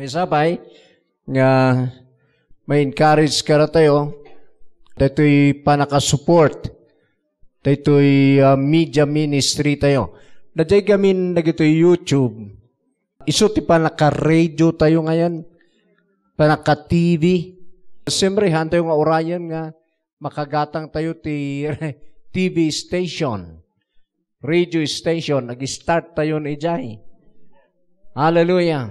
sabay nga may encourage ka na tayo. Dito'y panaka-support. Dito'y media ministry tayo. Dajay gamin na gito'y YouTube. Iso ti panaka-radio tayo ngayon. Panaka-TV. Siyempre, hantay nga orayan nga makagatang tayo ti TV station. Radio station. Nag-start tayo ni Jai. Hallelujah.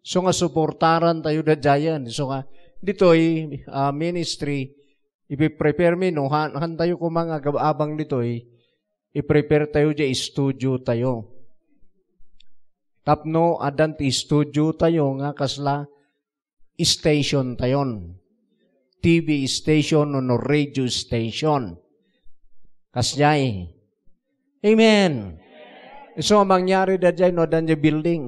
So nga supportaran tayo na Jayan. So nga, dito'y ministry, ipiprepare mi, no? Han tayo kung mga abang dito'y, i-prepare tayo dyan, studio tayo. Tapno, adan ti studio tayo nga kasla, station tayon. TV station no radio station. Kasyay. Amen. So, mangyari da dyan, no, dan dyan building.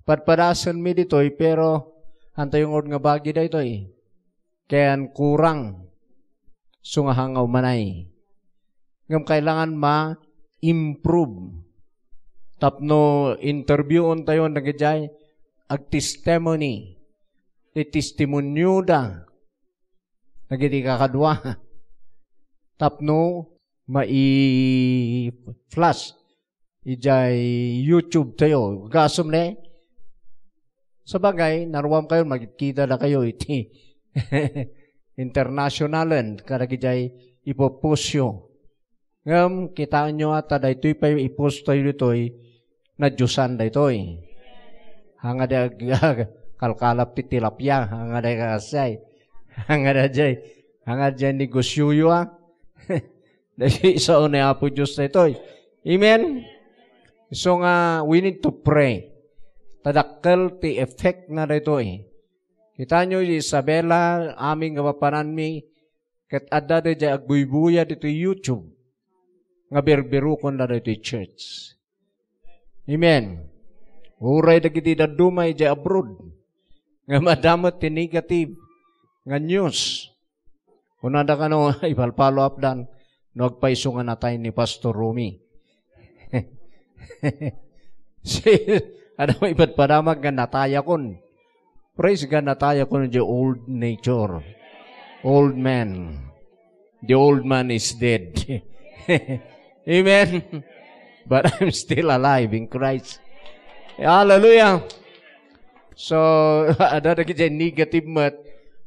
Padpadasan mi dito'y, pero, hantay yung nga bagi da ito'y. Kayan kurang. Sungahangaw manay. Ngam kailangan ma-improve. Tapno, interviewon tayo, nagajay, ag-testimony. Testimonyo da. Nagiti kakadwa. Tapno, mai-flash. Ijay YouTube tayo. Gasom na sabagay, naruwam kayo, magkita na kayo iti. Internationalan, karagijay ipopusyo. Ngam, kitaan nyo ata, da ito'y pa ipost tayo dito'y na Diyosan da ito'y. Hanga da kalkalap ti tilapya, hanga da kasay. Hanga da jay, hanga da negosyuyo ha. Dahil isa o na po Diyos na ito'y. Amen? So nga, we need to pray. Tadakkel ti effect na dito Kita nyo, Isabela, aming kapapanan mi, kat adda de jay agbuybuya dito YouTube. Nga berbirukon na dito church. Amen. Uray da kiti dadumay jay abroad. Nga madamot ti negative. Nga news. Kung nada ka no, ipalpalo up dan, nagpaisungan na tayo ni Pastor Rumi. Ada mo iba't padamag nga nataya kon. Praise God, nataya kon the old nature. Old man. The old man is dead. Amen. But I'm still alive in Christ. Hallelujah. So, ada kita negative mat.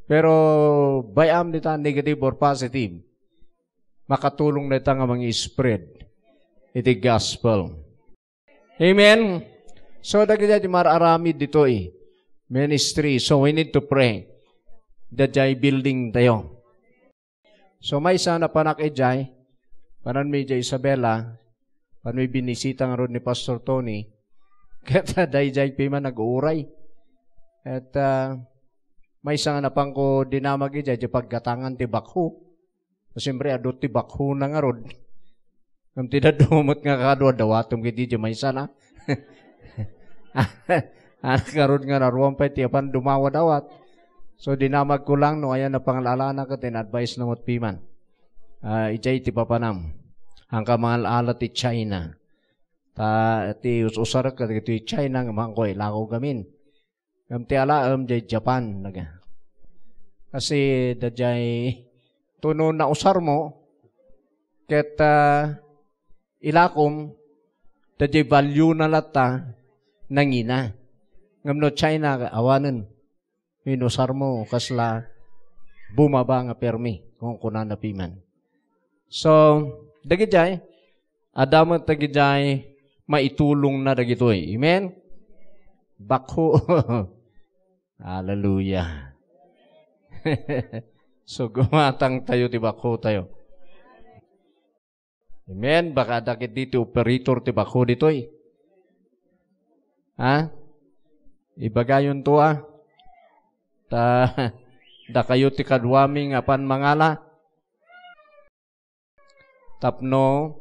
Pero, bayam nita negative or positive. Makatulong nita nga mga spread. Iti gospel. Amen. So, dagiti mararamid dito ministry. So, we need to pray. Dajay building tayo. So, may sana panak ejay, panan may jay Isabela, panan may binisita nga ron ni Pastor Tony, kaya dajay pima nag-uuray. At may sana napang ko dinamag ejay, jay paggatangan ti bakho. Siyempre, adot ti bakho na nga ron. Kung tidadumot nga kadwa, dawatom kiti jay may sana. Karon nga naruwan pa tiyapan dumawa dawat. So dinamag ko lang no ayan na pangalalana ka tin-advise na mutpiman. Ijay ti papanam. Hangka mangalala ti China. Ti usar ka ti China nga mangkoy lako gamin. Ngam ti alaam jay Japan naga. Kasi dajay tuno na usar mo ket ilakom dajay value na lata nangina. Ngam no China, awanan, minusar mo, kasla, bumaba nga permi, kung kunan na piman. So, dagijay, adamat dagijay, maitulong na dagitoy. Amen? Bakho. Hallelujah. So, gumatang tayo, ti bakho tayo. Amen? Baka dakit dito, operator, ti bakho ditoy. Ha? Ibagayon to da kayo ti kadwaming apan mangala. Tapno,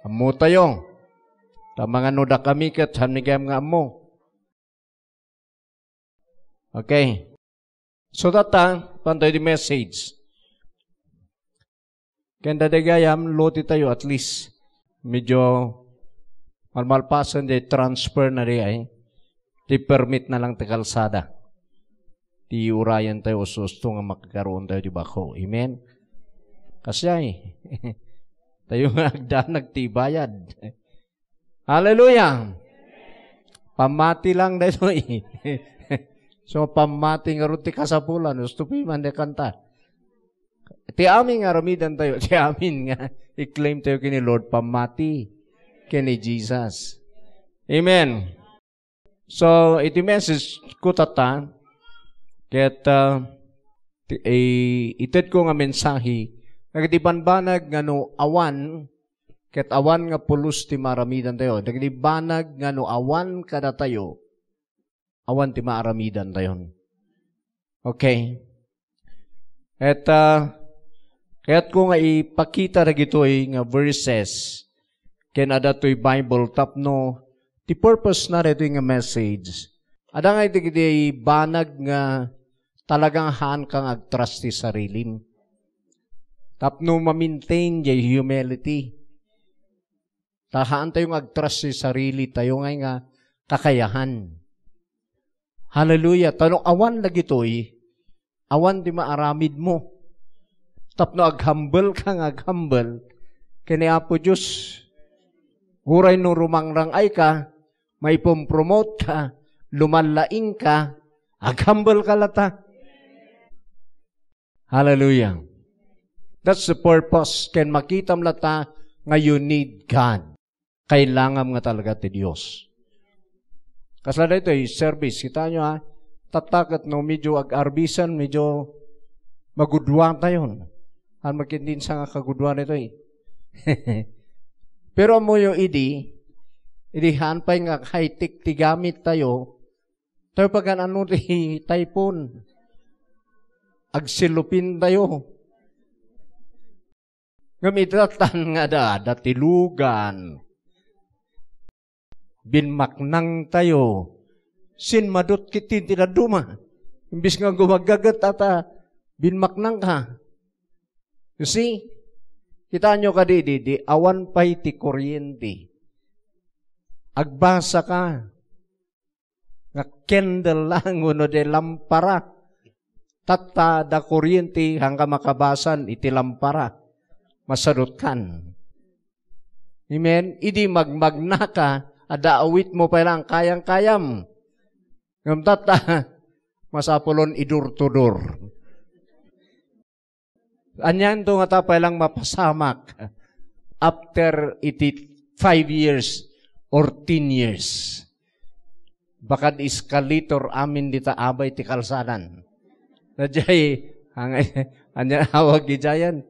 amo tayo. Ta mga nuda kami kat hanigam nga amo. Okay. So data, pantay di message. Kanda dagayam, loti tayo at least medyo Malmalpasan di transfer na di ay, di permit na lang ti kalsada. Di urayan tayo susto nga makakaroon tayo di bako. Amen? Kasi ay, tayo nga agdanag ti bayad. Hallelujah! Pamati lang na ito eh. So, pamati nga rin ti kasapulan. Gusto pa man de kanta. Ti amin nga ramidan tayo. Ti amin nga i-claim tayo kini Lord. Pamati kini Jesus. Amen. So, iti message ko tata. Ket ited ko nga mensahe. Nagdibanbanag nga no awan. Ket awan nga pulos ti maramidan tayo. Nagdibanag nga no awan kada tayo. Awan ti maaramidan tayo. Okay. At kaya't ko nga ipakita na gito'y nga verses kenada to'y Bible tapno the purpose na rito nga message. Ada nga iti banag nga talagang haan kang agtrust ti sarilim. Tapno ma-maintain jay humility. Tahaan tayong agtrust ti sarili tayo nga kakayahan. Hallelujah. Tanong awan lagi to'y, awan di maaramid mo. Tapno aghambal kang aghambal, kini Apo Diyos, uray no rumangrang ay ka, may pumpromote ka, lumanlaing ka, aghambal ka lata. Hallelujah. That's the purpose. Ken makitam lata nga you need God. Kailangan nga talaga ti Diyos. Kasala ito service. Kita nyo ha, tatakat no medyo ag-arbisan, medyo magudwa tayo. Han magkindin sa nga kagudwa nito eh. Pero mo yung idihan pa nga high-tech ti gamit tayo, tayo pag ano ti typhoon, agsilupin tayo. Gamitatan nga datilugan, binmaknang tayo, sinmadot kiti tinaduma. Imbis nga gumagagat ata, binmaknang ka. You see, kita nyo ka di awan pa'y ti kuryente. Agbasa ka, nga candle lang, uno de lampara. Tata da kuryente hangga makabasan, iti lampara. Masadot kan. Amen? Idi magmagna ka, ada awit mo pa lang kayang-kayam. Ngamtata, masapulon idur-tudur. Anyan to nga tapay lang mapasamak after iti 5 years or 10 years. Bakad escalator amin dita abay ti kalsadan. Dadjay, anyan awag gijayan.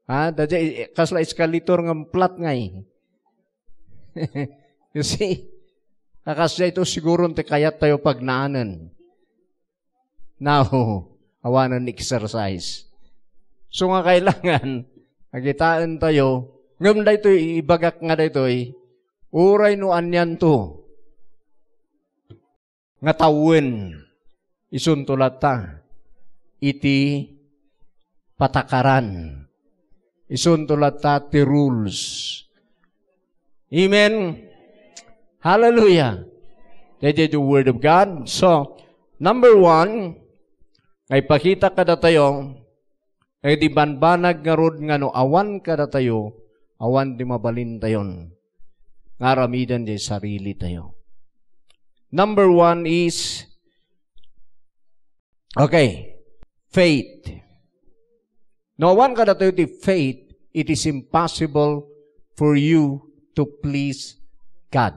Dadjay, kasla escalator ng plat ngay. You see, kakasya ito siguro ti kayat tayo pagnaanan. Now, awanan exercise. So nga kailangan, nagitaan tayo, ngam da ito, ibagak nga da ito, uray no anyan to, nga tawin, isuntulat ta, iti patakaran, isuntulat ta, ti rules. Amen? Hallelujah. That is the word of God. So, number 1, ay pakita kada tayo, ay di banbanag nga rod nga no awan kada tayo, awan di mabalin tayon. Nga ramidan di sarili tayo. Number 1 is, okay, faith. No awan kada tayo di faith, it is impossible for you to please God.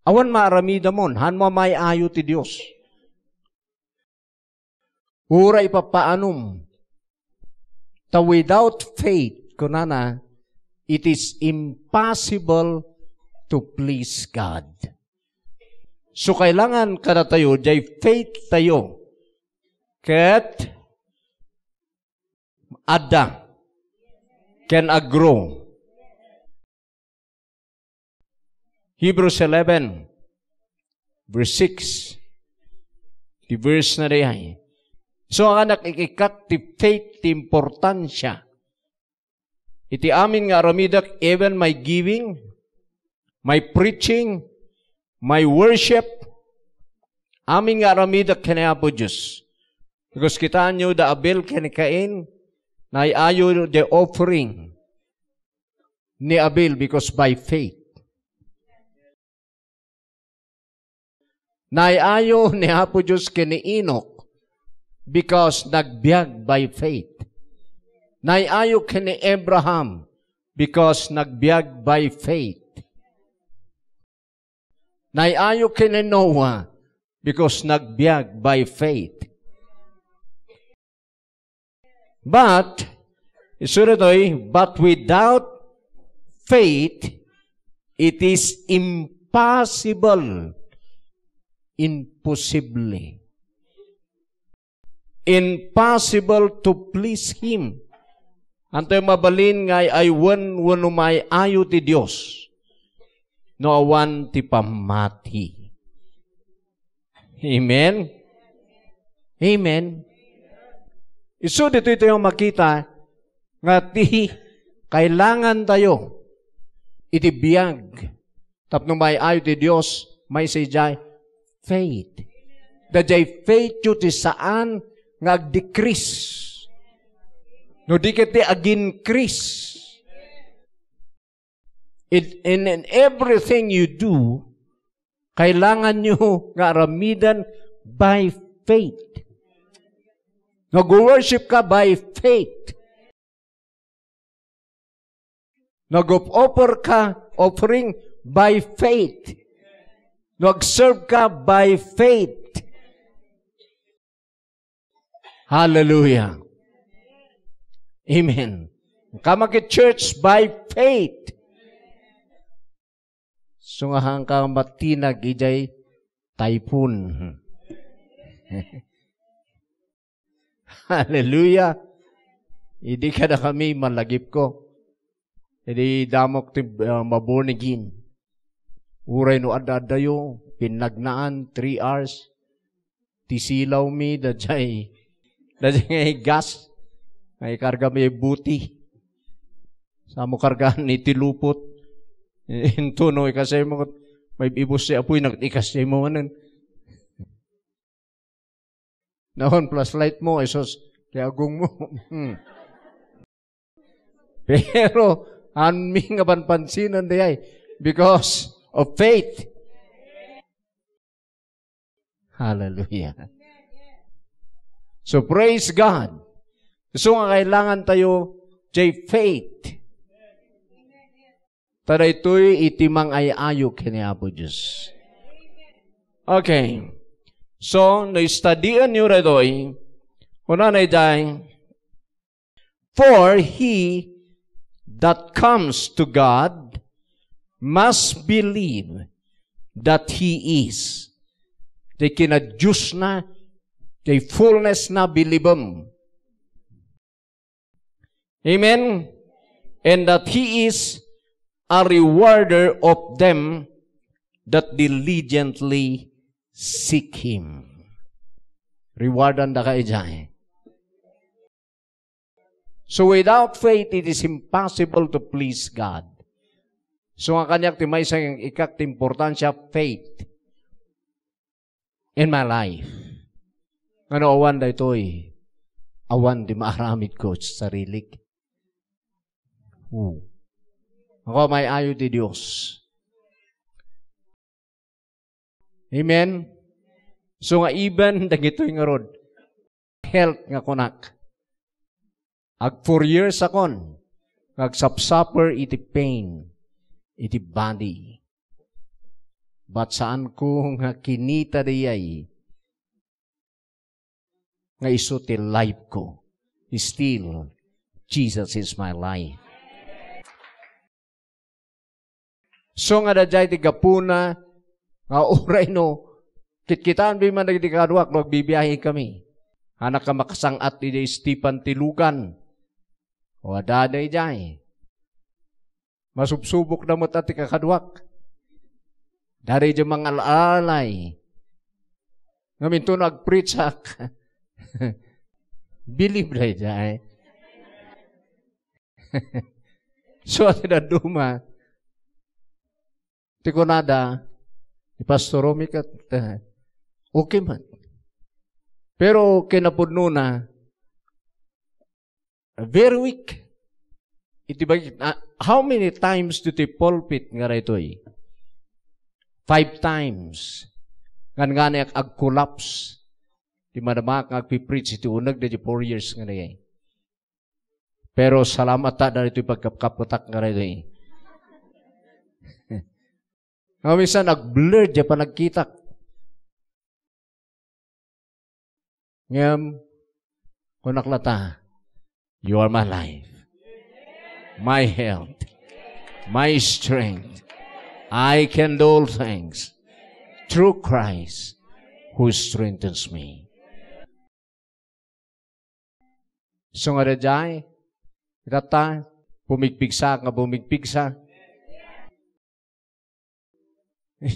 Awan maaramida mon, han mo may ayo ti Diyos. Ura ipapaanom. Ta without faith, kunana, it is impossible to please God. So kailangan kada tayo, jay faith tayo. Ket ada can grow. Hebrews 11, verse 6. Di verse na rin. So, ang anak ikikat ti faith ti importansya. iti amin nga aramidak even my giving, my preaching, my worship, amin nga aramidak kinayapo Diyos. Because kita nyo da Abel kinikain, na ayaw the offering ni Abel because by faith. Na ayaw ni Apo Diyos kini Enoch because nagbiag by faith. Na ayaw kini Abraham because nagbiag by faith. Na ayaw kini Noah because nagbiag by faith. But, but without faith, it is impossible. Impossible. Impossible to please Him. Anto'y mabalin ngay ay wano may ayo ti Diyos. No awan ti pamati. Amen? Amen? Iso dito ito yung makita nga ti kailangan tayo itibiyag. Tapno may ayo ti Diyos, may sijay faith. Dajay faith yu ti saan nga ag-decrease. No di kiti ag-increase. In everything you do, kailangan nyo nga aramidan by faith. Nag-worship ka by faith. Nag-offer ka offering by faith. Nag-serve ka by faith. Hallelujah. Amen. Kamaki-church by faith. Sungahan ka matinag ijay typhoon. Hallelujah. Hindi ka na kami malagip ko. Hindi damok ti mabornigin. Uray no adadayo, pinagnaan 3 hours. Tisilaw mi, dajay ngay gas. Ngay karga may buti. Sa mo kargahan ni tilupot. Into no, kasi mo, may ibus siya apoy, nag-ikas siya mo manan. Nahon plus light mo, esos, tiagong mo. Pero, anming nga panpansinan day because of faith. Hallelujah. So praise God. So nga kailangan tayo jay faith. Tada ito'y itimang ay ayo kiniapo Diyos. Okay. So, na-studian nyo redoy, una na iday, for he that comes to God must believe that He is. Di kinadjus na, di fullness na bilibam. Amen? And that He is a rewarder of them that diligently seek Him. Rewardan da kayo dyan. So without faith, it is impossible to please God. So nga kanyak timay sa ikak importansya, faith in my life. Ano awan da ito'y awan di maaramid ko sa sarili. Ako may ayo di Diyos. Amen? So nga even, dagito'y nga rod, health nga kunak. Ag 4 years akon, nagsapsupper iti pain, iti body. But saan ko nga kinita diyay, nga iso ti life ko, still, Jesus is my life. So nga dajay ti gapuna, nga oray no, kitkitaan bi man nagdi kaduak, magbibiyahe kami. Anak ka makasangat ti Stephen Tilugan. O adaday jay. Masubsubok na mo tati kakaduak. Dari dyan mga alalay. Ngamin to nag-preach Believe na jay. So, at duma, ti kunada, ni Pastor Romy kat, okay man. Pero kinapudno na, very weak. Iti ba, how many times do ti pulpit nga rito eh? 5 times. Nga ag-collapse. Di madamak agpipreach iti unag na 4 years nga na eh. Pero salamat ta na ito pagkapkaputak nga rito eh. Minsan nag-blur dyan pa nagkitak. Ngayon, kung naklata, you are my life, my health, my strength. I can do all things through Christ who strengthens me. So nga dyan, itata, bumigpigsa nga bumigpigsa.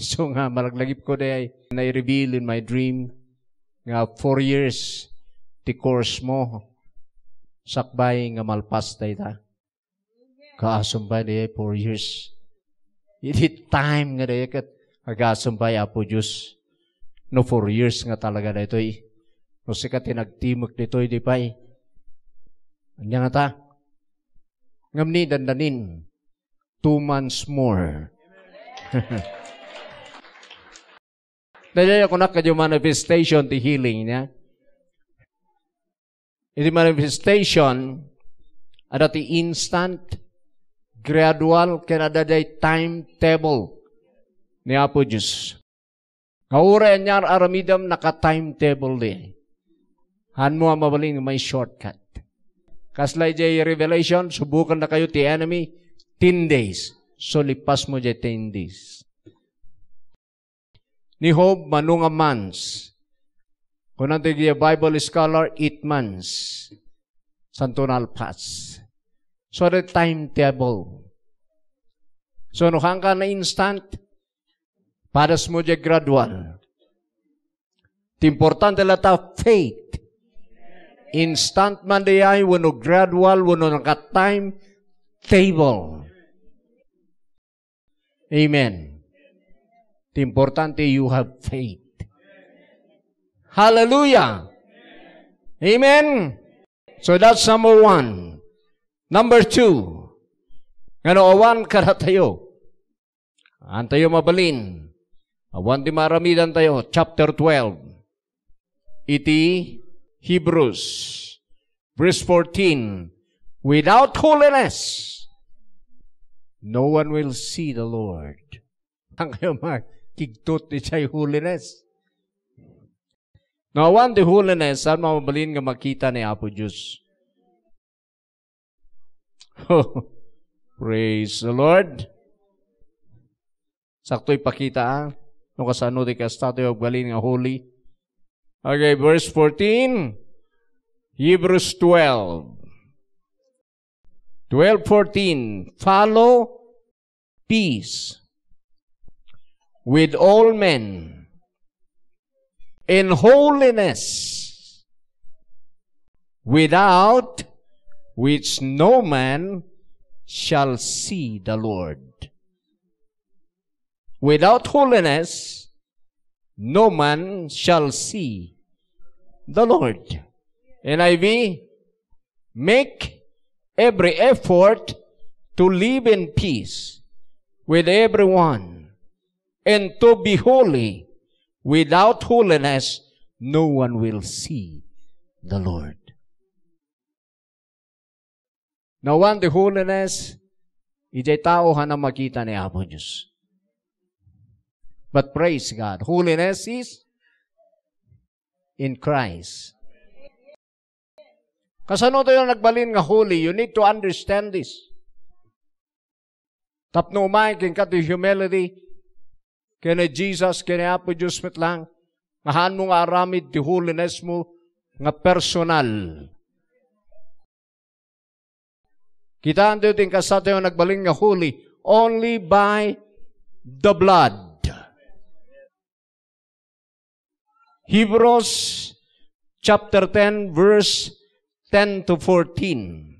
So nga, malaglagip ko day, na-reveal in my dream, nga 4 years, ti course mo, sakbay nga malpas day ta. Kaasumbay day, 4 years. Iti time nga day, kat, agasumbay apo Diyos. No, 4 years nga talaga na ito eh. No, sikat tinagtimok dito, di pa eh. Anya nga ta? Ngamni dandanin, 2 months more. Dahil ako nakadyo manifestation, the healing niya. Iti manifestation, ada ti instant, gradual, kanadaday timetable ni Apo Diyos. Kaura niya aramidam naka-timetable di. Han mo ang mabaling may shortcut. Kaslay jay revelation, subukan na kayo ti enemy, 10 days. So lipas mo jay 10 days. Ni Job, manunga months. Kung natin yung Bible scholar, 8 months. Santunal pass. So, the timetable. So, nuhang ka na instant, padas mo dyan gradual. Importante lata, faith. Instant man diyay, wano gradual, wano naka-time table. Amen. Importante, you have faith. Hallelujah. Amen. So that's number 1. Number 2. Ngano awan kara tayo. Antayo mabalin. Awan di maramidan tayo. Chapter 12. Iti Hebrews. Verse 14. Without holiness, no one will see the Lord. Ang kayo kigtot di siya holiness. Now, one the holiness, saan mamabalin nga makita ni Apo Diyos? Oh, praise the Lord. Sakto'y pakita, nung kasano di kastatay o balin nga holy. Okay, verse 14, Hebrews 12. 12:14, follow peace with all men, in holiness, without which no man shall see the Lord. Without holiness, no man shall see the Lord. NIV, make every effort to live in peace with everyone and to be holy. Without holiness, no one will see the Lord. Now, one, the holiness, ijay tao na makita ni Apo Diyos. But praise God, holiness is in Christ. Kasano tayo nagbalin nga holy, you need to understand this. Tapno umay, king ka to humility, kaya Jesus, kaya Apo Diyos met lang, ngahan mo nga aramid di holiness mo nga personal. Kita ang din kasata yung nagbaling nga holy only by the blood. Hebrews chapter 10 verse 10 to 14.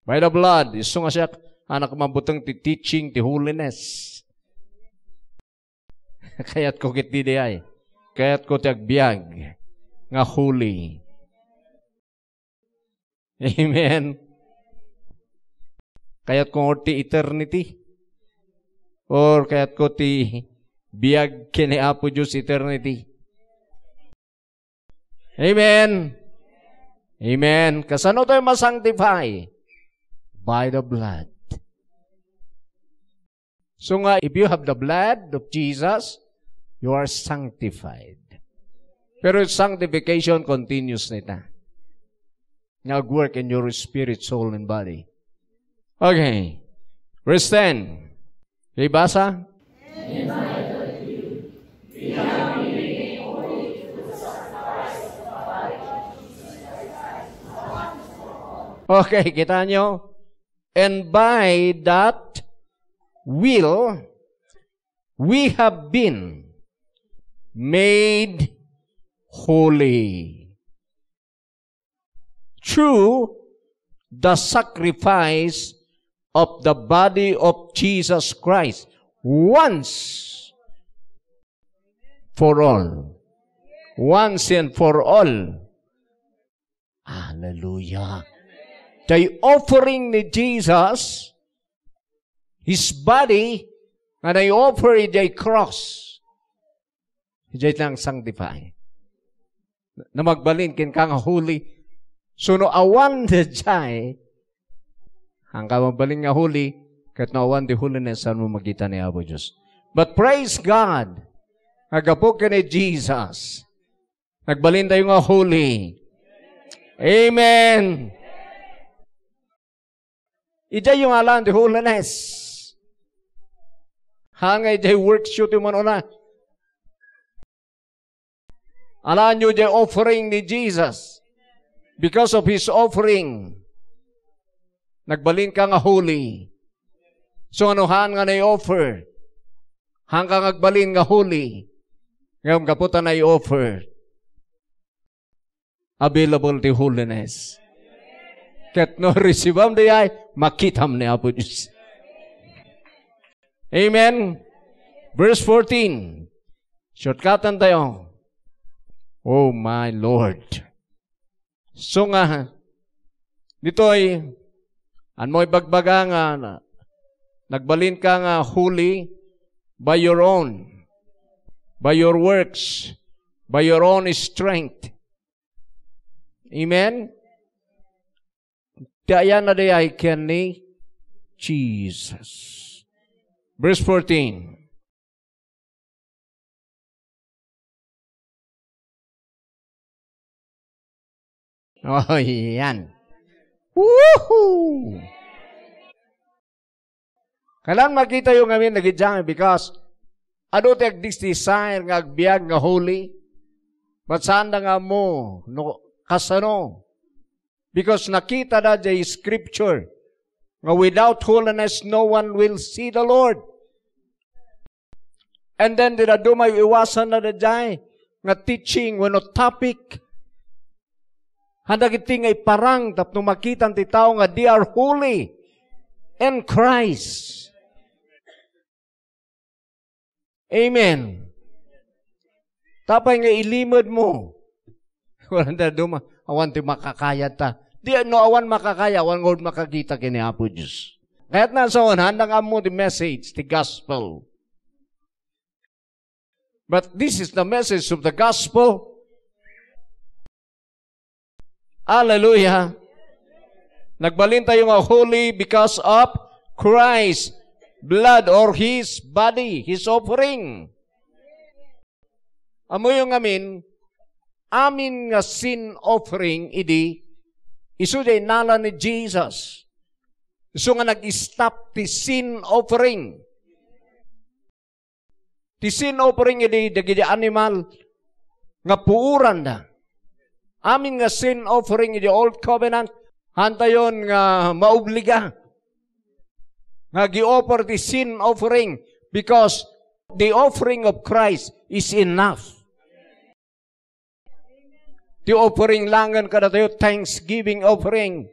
By the blood. Iso nga siya, anak mabutang ti teaching, ti holiness. Kaya't ko kit di ay. Kaya't ko ti agbiag. Nga holy. Amen. Kaya't ko ti eternity. Or kaya't ko ti biag kini Apo Diyos eternity. Amen. Amen. Kasano tayo masanctify? By the blood. So nga, if you have the blood of Jesus, you are sanctified. Pero sanctification continues nita. Nag-work in your spirit, soul, and body. Okay. Verse 10. Ibasa? Okay, kita nyo? And by that will, we have been made holy through the sacrifice of the body of Jesus Christ once for all. Once and for all. Hallelujah. The offering ni Jesus, His body, and I offer it a cross. Ijay lang sanctify. Na magbalin kin kang holy. So no awan de jay, hanggang magbalin nga holy, kat no awan de holiness saan mo magkita ni Apo Diyos. But praise God, nagapok ka ni Jesus. Nagbalin tayo nga holy. Amen. Ijay yung alam de holiness. Hangay jay workshoot yung manuna. Alam nyo jay offering ni Jesus. Because of His offering, nagbalin ka nga holy. So anuhan nga na-offer? Hanggang nagbalin nga holy. Ngayon kaputan na-offer. Available to holiness. Ket no receive di ay, makitam ni Apo Diyos. Amen. Verse 14. Shortcutan tayo. Oh my Lord. So nga, dito ay, an mo'y bagbaga nga, nagbalin ka nga holy by your own, by your works, by your own strength. Amen? Kaya na di ay ken ni Jesus. Verse 14. Oh, yan. Woohoo! Kailan makita yung amin nagidjang because ano teg this desire nga agbiag nga holy? But saan na nga mo? No, kasano? Because nakita na the scripture nga without holiness no one will see the Lord. And then dira dumay iwasan na dajay nga teaching wano topic. Handa kiti nga iparang tapno makitan ti tao nga they are holy in Christ. Amen. Tapay nga ilimod mo. Walang da duma. Awan ti makakaya ta. Di no awan makakaya. Awan ngod makakita kini Apo Diyos. Kaya't nasa handa nga mo the message, the gospel. But this is the message of the gospel. Hallelujah. Nagbalin tayo nga holy because of Christ's blood or His body, His offering. Amo yung amin nga sin offering, idi, iso day nala ni Jesus. Iso nga nag-stop ti sin offering. Ti sin offering, idi, dagiti animal, nga puuran da. Amin nga sin offering in the Old Covenant, hantayon nga maubliga. Nga gi-offer the sin offering because the offering of Christ is enough. The offering langan kada tayo, thanksgiving offering.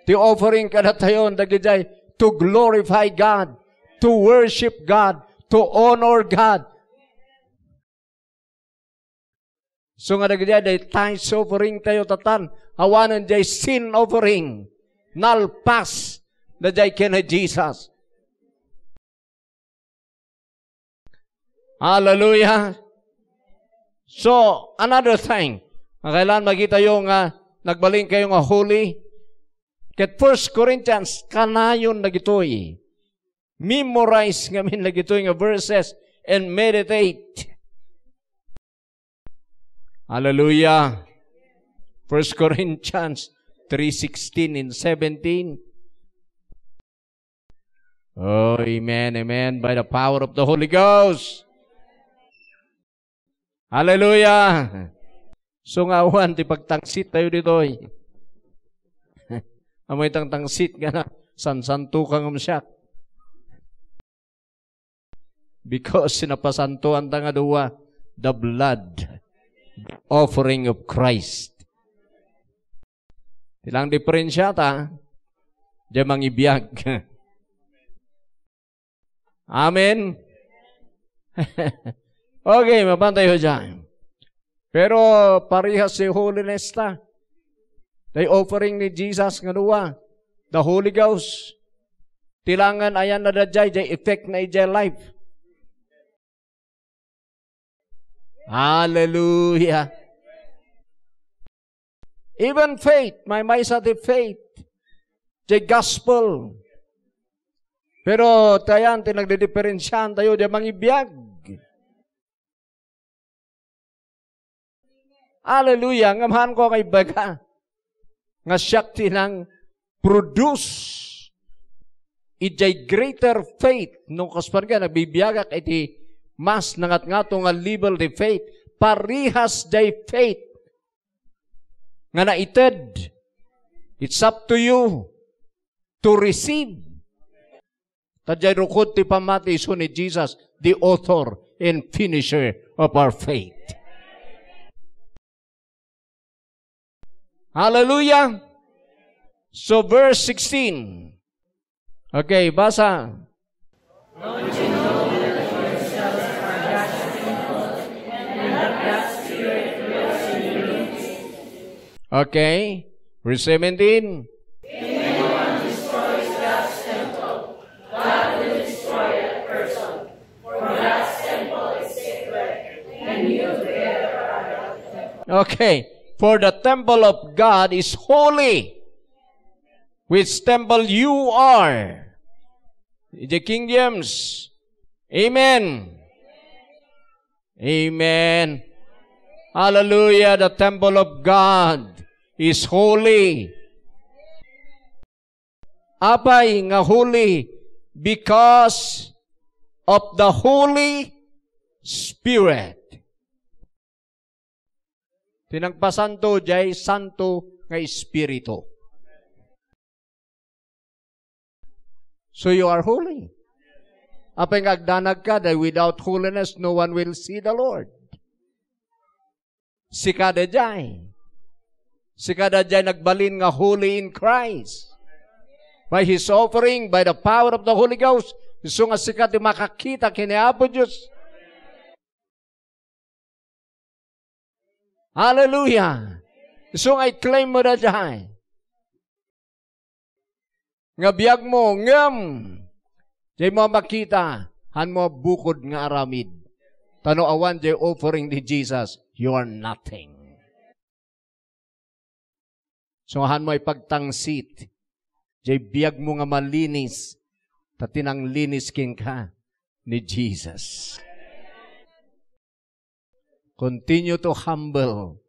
Ti offering kada tayo dagijay to glorify God, to worship God, to honor God. So nga dagijay day thanks offering tayo tatan, awanan jay sin offering, nalpas na jay kina Jesus. Hallelujah. So, another thing, kailan makita yung nagbaling kayo nga holy. Ket 1 Corinthians, kanayon na gitoy. Memorize ngamin na gitoy nga verses and meditate. Hallelujah. 1 Corinthians 3:16 and 17. Oh, amen, amen. By the power of the Holy Ghost. Hallelujah. So nga awan, ti pagtangsit tayo dito. Amoy tangsit nga na, sansanto kang umsyak. Because sinapasantuan ta nga duwa, the blood offering of Christ. Tilang diferensya ta, diya mangibiyag. Amen? Okay, mabantay ho dyan. Pero parihas si holiness ta. The offering ni Jesus nga duwa, the Holy Ghost. Tilangan ayan na dajay, the effect na ijay life. Hallelujah. Even faith, may sa the faith, the gospel. Pero tayan, tinagdidiferensyahan tayo, di mangibiyag. Hallelujah. Ngamahan ko kay baga. Nga syakti ng produce ijay greater faith. Nung kaspan ka, nabibiyagak iti mas nangat nga nga level di faith. Parihas jay faith. Nga naited. It's up to you to receive. Tadjay rukod ti pamati iso ni Jesus, the author and finisher of our faith. Hallelujah. So verse 16. Okay, basa. Don't you know that yourselves are God's temple and that God's Spirit dwells in you? Okay, verse 17. If anyone destroys God's temple, God will destroy that person. For God's temple is sacred, and you together are God's temple. Okay. For the temple of God is holy, which temple you are. The King James. Amen. Amen. Hallelujah. The temple of God is holy. Apay nga holy because of the Holy Spirit. Tinagpasanto jay santo nga espiritu. So you are holy. Apay nga agdanag ka, that without holiness, no one will see the Lord. Si kada jay nagbalin nga holy in Christ. By His offering, by the power of the Holy Ghost, iso nga si kada makakita kiniapo Diyos. Hallelujah. So nga i-claim mo na dyan. Nga biyag mo, ngam. Diyan mo makita, han mo bukod nga aramid. Tano awan, diyan offering ni Jesus, you are nothing. So han mo ipagtangsit. Diyan biyag mo nga malinis. Tatinang linis king ka ni Jesus. Continue to humble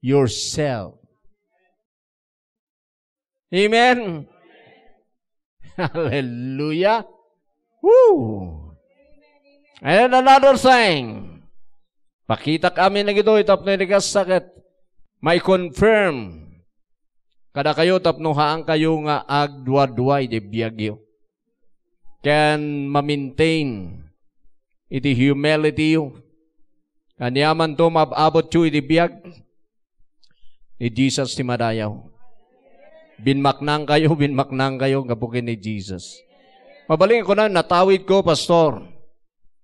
yourself. Amen. Hallelujah. Woo. And another thing. Pakita kami na gito, itap na sakit. May confirm. Kada kayo tapnuhaan kayo nga agdwa-dway di biyagyo. Can ma-maintain iti humility you. Kanyaman to mababot yu iti biyag. Ni Jesus ti madayaw. Binmaknang kayo, kapukin ni Jesus. Mabaling ko na, natawid ko, pastor.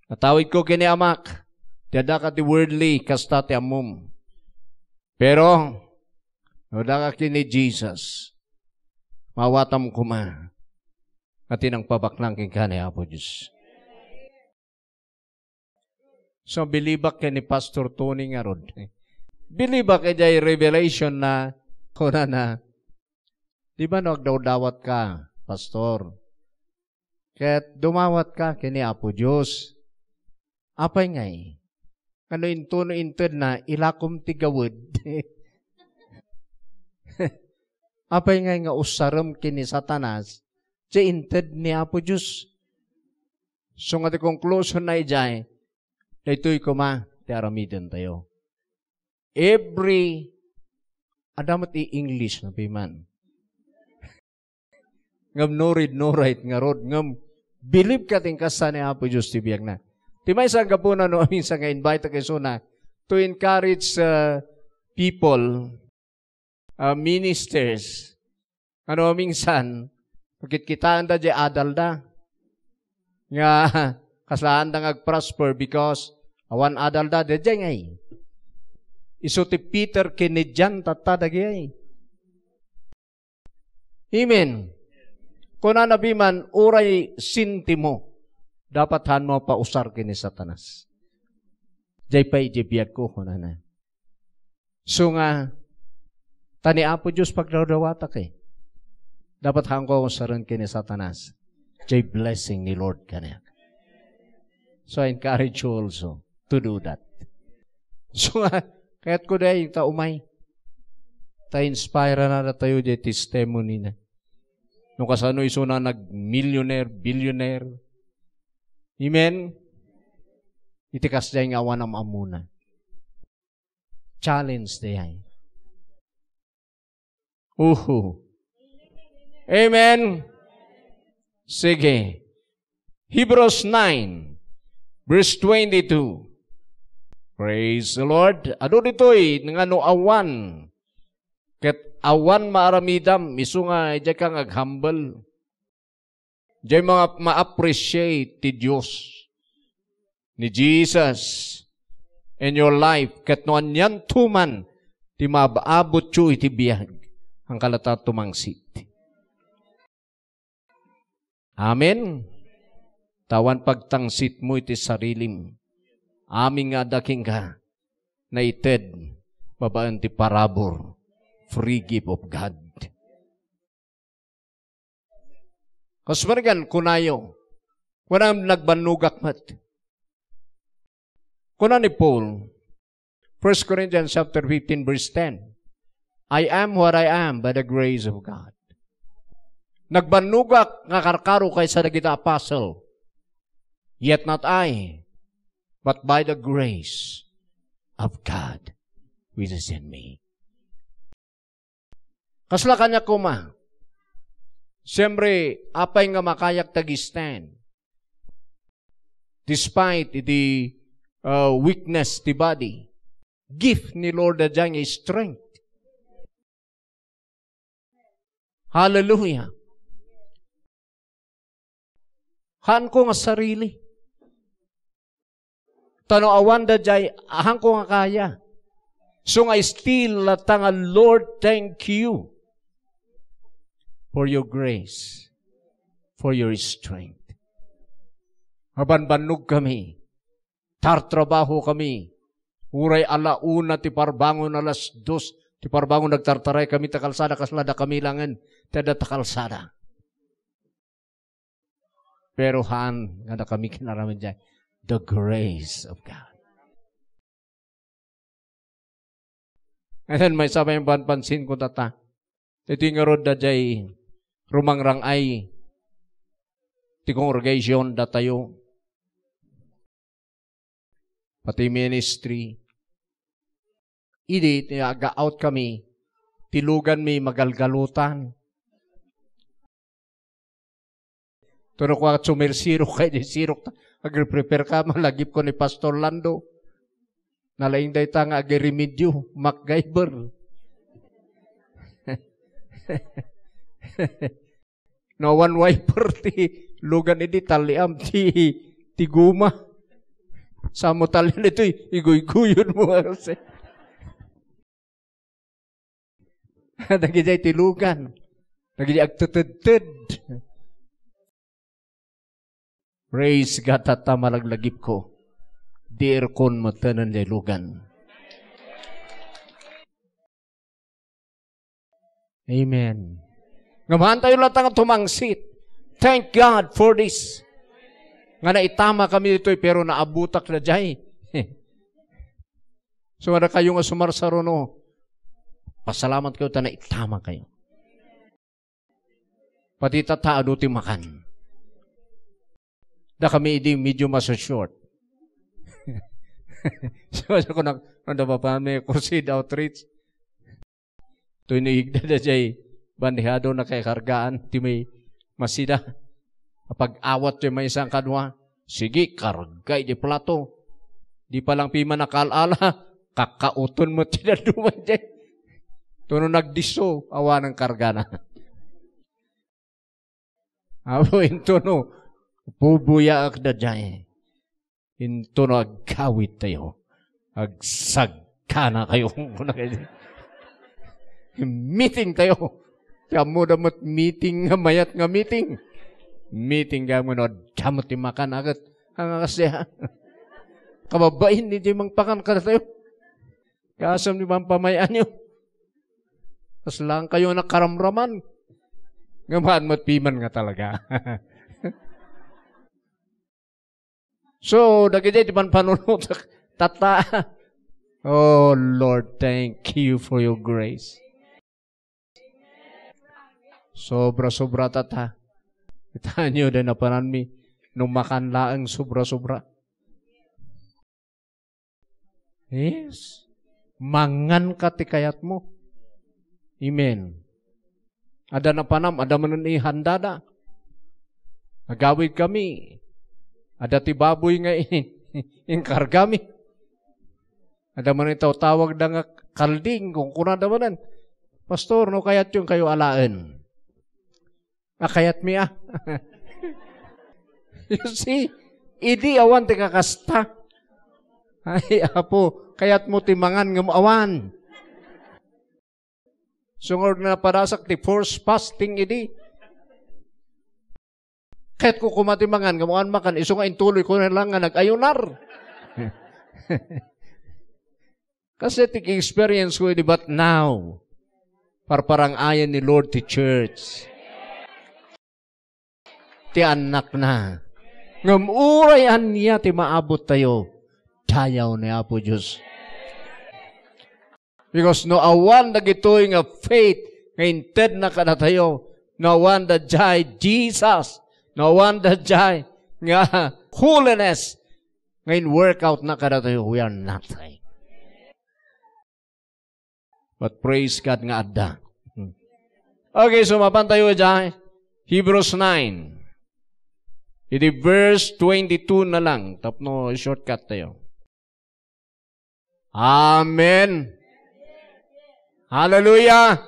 Natawid ko kini amak. Tiada ka ti worldly, kasta ti amum. Pero, wala ka kini Jesus. Mawatam ko ma. At inang pabaklang king kani Apo Diyos. So, bilibak ka ni Pastor Tony nga rod. Bilibak ka dyan revelation na, kuna na, di ba nagdawdawat ka, Pastor? Kaya't dumawat ka kini Apo Diyos. Apay ngay? Ano intuno inted na ilakom tigawid? Apay ngay nga usaram kini Satanas, si inted ni Apo Diyos. So nga di conclusion na ijay, na ito'y kuma, ti aramidin tayo. Adamat i-English na piman. Ngam no read, no write, nga rod, ngam, believe ka ting kasa ni Apo Diyos ti biyag na. Ti may isang kapuna no, minsan nga invite ka na to encourage people, ministers, ano minsan, pagkit kitaan da di adal da, nga kaslaan da ngag-prosper because awan adal da, di ngay. Iso ti Peter kinidyan tatadagi ay. Amen. Kung nanabiman, uray sinti mo, dapat han mo pausar kini Satanas. Jay pa ijibiyag ko, kunana. So nga, tani Apo Diyos pagdawdawatak eh. Dapat han ko usaran kini Satanas. Jay blessing ni Lord kanya. So I encourage you also to do that. So nga, kaya't ko dahil ta umay. Ta inspire na tayo jay testimony na. Nung kasano iso na nag-millionaire, billionaire. Amen? Itikas dahil nga awan ang amuna. Challenge dahil. Amen? Sige. Hebrews 9, verse 22. Praise the Lord. Ano dito'y nga no awan. Ket awan maaramidam, iso nga, dyan kang ag-humble. Dyan mga ma-appreciate ti Diyos, ni Jesus, in your life. Ket no anyan tuman, ti mabaabot yu iti biyag, ang kalata tumangsit. Amen? Tawan pagtangsit mo iti sarilim. Aming nga daking ka, na ited, babaan ti parabor. Free gift of God. Kasmarigan, kunayo. Kunang nagbanugak mat. Kuna ni Paul, 1 Corinthians chapter 15, verse 10. I am what I am by the grace of God. Nagbanugak nga karkaro kay sa nagita apostle. Yet not I, but by the grace of God which is in me. Kasla kanya kuma. Siyempre, apay nga makayak tag-stand. Despite the weakness the body, gift ni Lord na dyan is strength. Hallelujah. Han ko nga sarili. Tanawan da dyan, han ko nga kaya. So nga still latanga, Lord, thank you for your grace, for your strength. Mabanbanog kami, tartrabaho kami, uray alauna, ti parbangon alas 2, ti parbangon nagtartaray kami, takalsada, kaslada kami langan, tada takalsada. Pero haan, nga na kami kinaraman dyan, the grace of God. And then may sabay yung pansin ko tata, ito yung rod da jay, rumangrang ay, ti congregation da tayo, pati ministry, idi, aga-out kami, tilugan may magalgalutan. Turo ko at sumersirok kayo, di sirok, agri-prepare ka, malagip ko ni Pastor Lando, nalaing day ta nga agi-remedyo, MacGyver. No one wiper ti lugan iti taliam ti guma. Samo talian ito iguy-guyod mo kasi. Nagijay ti lugan. Nagijay agtutudtud. Praise God at malaglagip ko. Dear kon matanan jay lugan. Amen. Ngamahan tayo lang tumangsit. Thank God for this. Nga naitama kami dito pero naabutak na jay. So wala kayo nga sumarsarono. Pasalamat kayo ta naitama kayo. Pati tataado ti makan. Da kami hindi medyo maso-short. So ako nanda pa pa may crusade outreach. Ito inigda na jay bandihado na kay kargaan ti may masida. Kapag awat yung may isang kanwa, sige, kargay di plato. Di palang pima nakalala, kakauton mo tinaduman dyan. Ito nung nagdiso, awa ng karga na. Awa ito no, pubuya ak na dyan. Ito no, agkawit tayo. Agsagka na kayo. Meeting tayo. Kaya mo damot meeting nga mayat nga meeting. Meeting ka mo no, damot yung makan agad. Ang kasya. Kababain, hindi mang pakan ka na tayo. Kasam di bang pamayaan nyo. Tapos lang kayo nakaramraman. Ngamaan mo't piman nga talaga. So, dagiti di man panunod. Tata. Oh, Lord, thank you for your grace. Sobra-sobra tata. Kita nyo din na pananmi nung makan laang sobra-sobra. Yes. Mangan ka ti kayat mo. Amen. Ada na panam, ada manan ihandada. Nagawid kami. Ada ti baboy nga inkargami. Ada man itaw tawag na nga kalding kung kunada manan. Pastor, no kayat yung kayo alaan. Kayat mi ah. You see, idi awan ti kakasta. Ay, apo, kayat mo timangan ng awan. Sungod na parasak ti force fasting idi. Kahit ko kumatimangan, ngamuan makan, iso nga intuloy ko na lang nga nag-ayunar. Kasi tik-experience ko idi, but now, parang ayan ni Lord ti church. Ti anak na. Ngamurayan niya ti maabot tayo. Tayaw ni Apo Diyos. Because no awan na gitoy nga faith nga inted na kada tayo. No awan da jay Jesus. No awan da jay nga holiness. Ngayon workout na kada tayo. We are nothing. But praise God nga adda. Okay, so mapan tayo dyan. Hebrews 9. Iti verse 22 na lang. Tapno shortcut tayo. Amen. Hallelujah.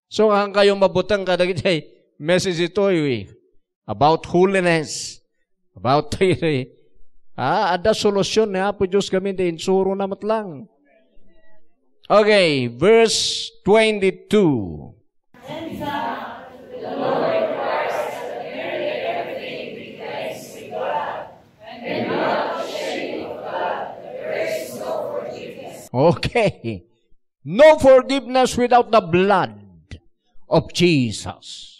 So, ang kayong mabutang kadagitay, message ito about holiness. About ada solusyon na po Diyos kami din. Suro na matlang. Okay, verse 22. Okay. No forgiveness without the blood of Jesus.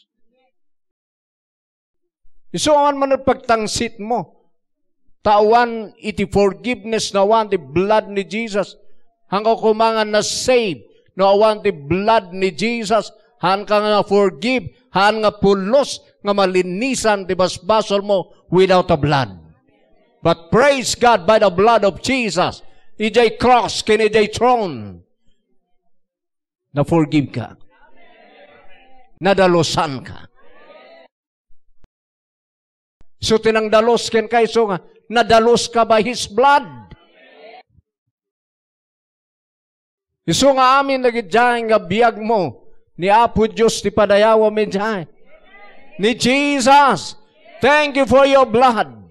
Isuan man ang pagtangsit mo. Tawan iti forgiveness na awan ti blood ni Jesus. Hanggang kumangan na save na awan ti blood ni Jesus. Hanggang nga forgive. Hanggang nga pulos nga malinisan ti basbasol mo without the blood. But praise God by the blood of Jesus. Ijay cross, kinijay throne. Na-forgive ka. Nadalusan ka. So, tinangdalos ken kay so nga, nadalos ka by His blood. Isu nga amin lagi dyan nga biyag mo. Ni Apo Diyos ti padayawa mi dyan. Ni Jesus. Thank you for your blood.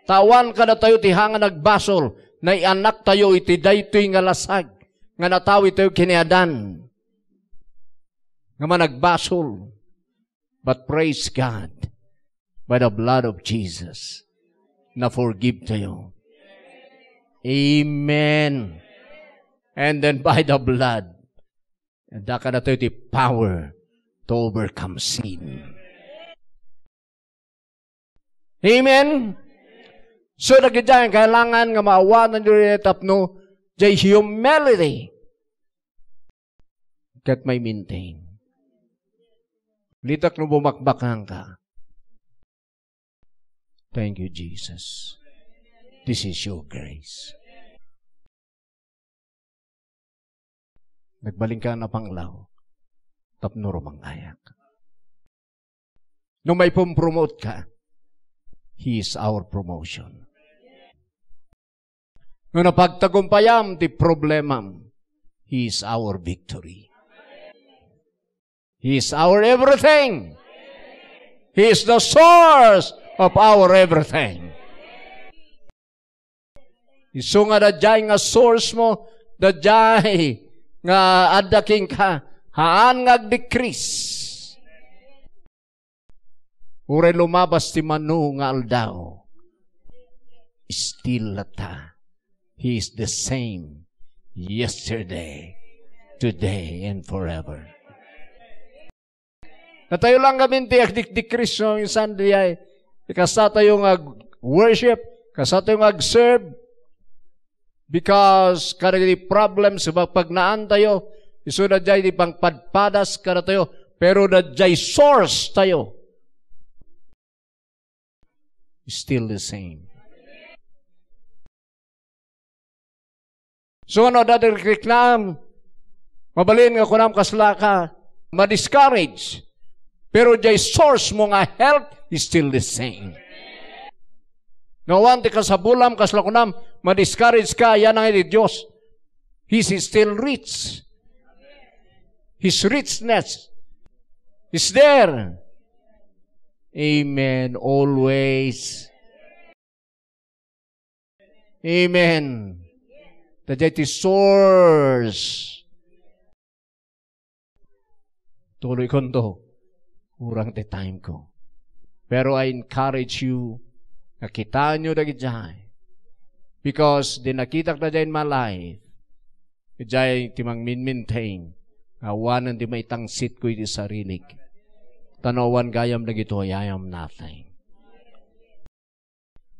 Tawan ka na tayo ti hanga nagbasol. Na ianak tayo iti daytoy nga lasag. Nga natawi tayo kiniadan. Nga managbasol. But praise God. By the blood of Jesus. Na forgive tayo. Amen. And then by the blood, daka na tayo the power to overcome sin. Amen? So, nagkidyan, kailangan nga maawanan nyo rin tapno, jay humility kat may maintain. Litak no bumakbakan ka. Thank you, Jesus. This is your grace. Nagbaling ka na panglaw, tapno rumanggayak. Nung may pumpromote ka, He is our promotion. Nung napagtagumpayam, ti problemam, He is our victory. He is our everything. He is the source of our everything. Isu nga dadjay nga source mo, dadjay nga adaking ka, haan nga decrease. Ure lumabas ti manu nga aldaw. Still lata. He is the same yesterday, today, and forever. Natayo lang kami ti agdik-decrease no, yung Sunday ay kasa tayo nga worship, kasa tayo nga serve, because kada di problem sa pagnaan tayo, iso na jay di pang padpadas kada tayo, pero na jay source tayo. Still the same. So ano, dadiriklam, mabalin nga kunam kaslaka, ma-discourage, pero jay source mo nga health is still the same. Nawan ti kasabulam, kaslakunam, ma-discourage ka, yan ang iti Diyos. He is still rich. His richness is there. Amen. Always. Amen. That is source. Tuloy ko to. Kurang te time ko. Pero I encourage you, nakita nyo dagi dyan. Because di nakita na dyan in my life, dyan timang maintain, awanan di maitangsit ko iti sarilig. Tanawan gayam na gito, I am nothing.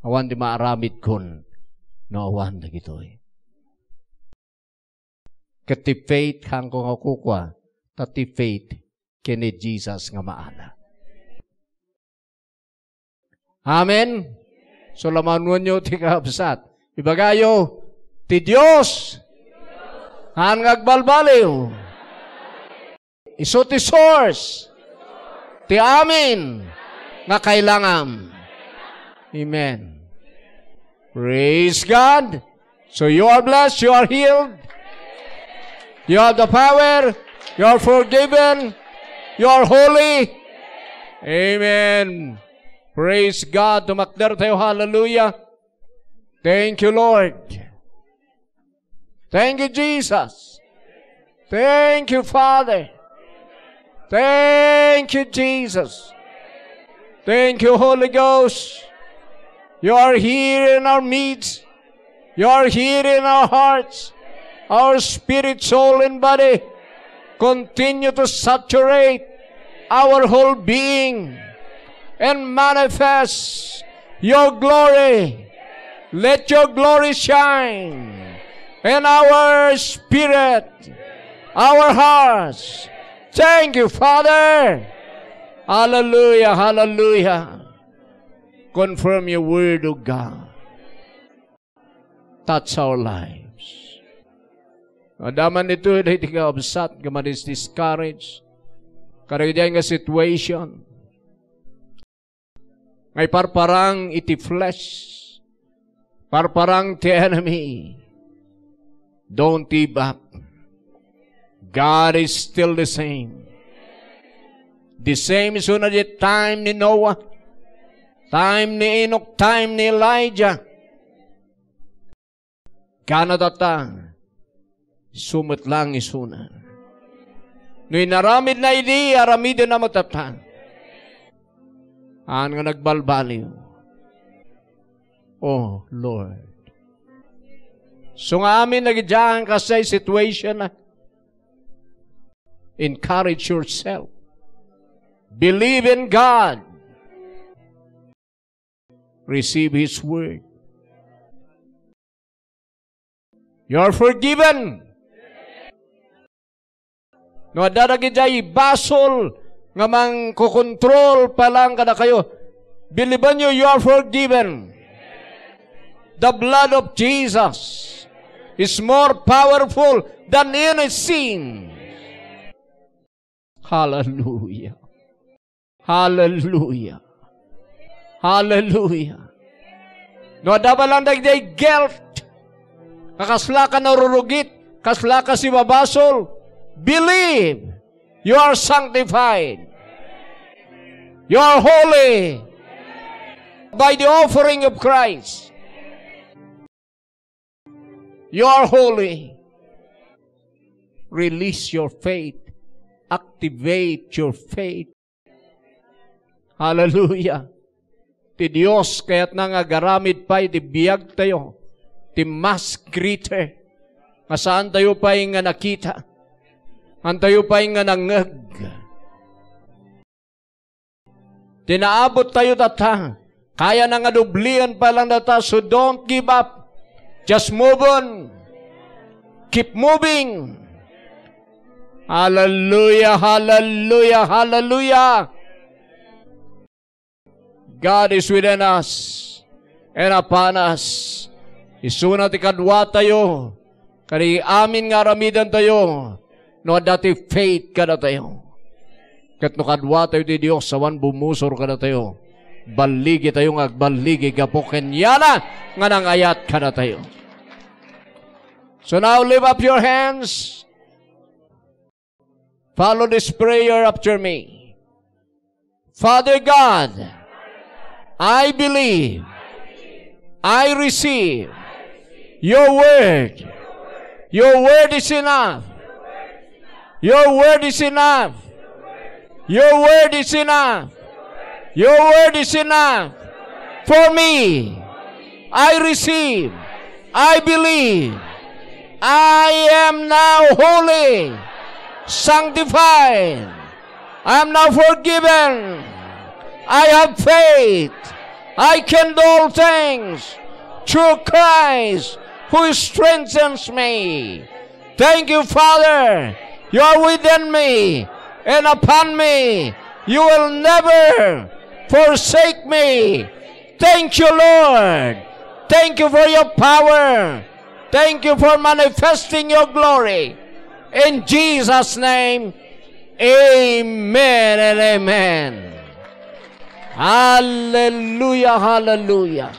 Awan di maaramid kun, no awan na gito. Kati faith hang kong akukwa, tati faith kini Jesus nga maala. Amen? So lamanuan nyo ti kaabsat. Ibagayo, ti Diyos, han ngagbalbaliw. Iso ti source, ti amin, nga kailangam. Amen. Praise God. So you are blessed, you are healed. You have the power, you are forgiven, you are holy. Amen. Praise God. Tumakder tayo. Hallelujah. Thank you, Lord. Thank you, Jesus. Thank you, Father. Thank you, Jesus. Thank you, Holy Ghost. You are here in our midst. You are here in our hearts. Our spirit, soul, and body. Continue to saturate our whole being and manifest your glory. Let your glory shine in our spirit, our hearts. Thank you, Father. Hallelujah, hallelujah. Confirm your word, O God. Touch our lives. Adaman ito, hindi ka upset, ka ma-discourage. Karagdayan nga situation. Ngay parparang iti flesh. Parparang ti enemy. Don't give up. God is still the same. The same is una the time ni Noah, time ni Enoch, time ni Elijah. Kanadata, sumot lang isuna. No inaramid na idi, aramid na matata. Ang nga nagbalbaliw. Oh, Lord. So nga amin nagidyahan ka sa situation na encourage yourself. Believe in God. Receive His Word. You are forgiven. No dadagidjay basol nga mang kukontrol pa lang kada kayo. Believe nyo, you are forgiven. The blood of Jesus is more powerful than any sin. Hallelujah. Hallelujah. Hallelujah. No, dabalang dagday guilt. Kakasla ka narurugit. Kasla ka si babasol. Believe. You are sanctified. You are holy. By the offering of Christ. You are holy. Release your faith. Activate your faith. Hallelujah. Ti Diyos kaya't nangagaramid pa'y ti biyag tayo. Ti mas greater. Nga saan tayo pa'y nga nakita. Ang tayo pa'y nga nangag. Tinaabot tayo data. Kaya na nga dublian pa lang data. So don't give up. Just move on. Keep moving. Hallelujah, hallelujah, hallelujah. God is within us and upon us. Isuna ti kadwa tayo. Kani amin nga ramidan tayo. No dati faith kada tayo. Kat no kadwa tayo di Diyos sawan bumusor kada tayo. Baligi tayo nga baligi kapoken yana nga nangayat kada tayo. So now lift up your hands. Follow this prayer after me. Father God, I believe, I receive your word. Your word is enough. Your word is enough. Your word is enough. Your word is enough for me. I receive. I believe. I am now holy, sanctified. I am now forgiven. I have faith. I can do all things through Christ who strengthens me. Thank you, Father. You are within me and upon me. You will never forsake me. Thank you, Lord. Thank you for your power. Thank you for manifesting your glory. In Jesus' name, amen and amen. Hallelujah, hallelujah.